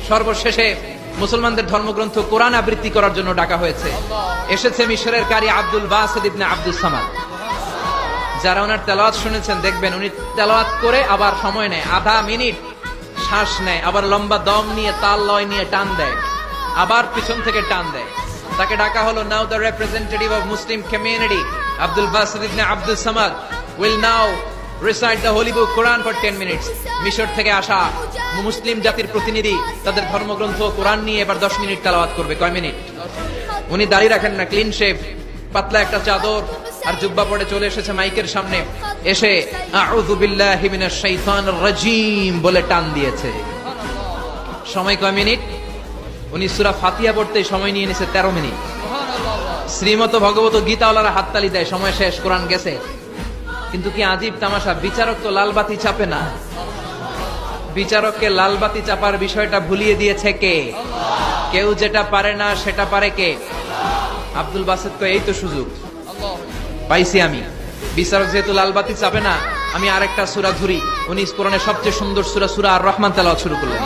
সর্বশেষে মুসলমানদের ধর্মগ্রন্থ কোরআন আবৃত্তি করার জন্য ডাকা হয়েছে। এসেছে মিশরের কারি Abdul Basit Ibne Abdus Samad. যারা ওনার তেলাওয়াত শুনেছেন দেখবেন উনি তেলাওয়াত করে আবার সময় নেয়, আধা মিনিট শ্বাস নেয়, আবার লম্বা দম নিয়ে তাল লয় নিয়ে টান দেয়, আবার পিছন থেকে টান দেয়। তাকে ডাকা হলো, now the representative of Muslim community Abdul Basit Ibne Abdus Samad will now recite the holy book Quran for 10 minutes. মিশর থেকে আসা মুসলিম জাতির প্রতিনিধি তাদের ধর্মগ্রন্থ কোরআন নিয়ে এবার 10 মিনিট তেলাওয়াত করবে। কয় মিনিট? উনি দাড়ি রাখেন না, ক্লিন শেভ, পাতলা একটা চাদর আর জুব্বা পরে চলে এসেছে মাইকের সামনে, এসে আউযু বিল্লাহি মিনাশ শাইতানির রাজীম বলে টান দিয়েছে। সময় কয় মিনিট? উনি সূরা ফাতিহা পড়তে সময় নিয়ে নিয়েছে 13 মিনিট। শ্রীমত ভগবত গীতাওয়ালারা হাততালি দেয়, সময় শেষ, কোরআন গেছে। কিন্তু কি আজীব তামাশা, বিচারক তো লালবাতি চাপে না। বিচারককে লালবাতি চাপার বিষয়টা ভুলিয়ে দিয়েছে কে? কেউ যেটা পারে না সেটা পারে কে? আব্দুল বাসিত তো এই তো সুযোগ পাইছি আমি। বিচারক যেহেতু লালবাতি চাপে না, আমি আরেকটা সূরা ধরি। উনি কোরআনের সবচেয়ে সুন্দর সূরা আর রহমান তেলাওয়াত শুরু করলেন।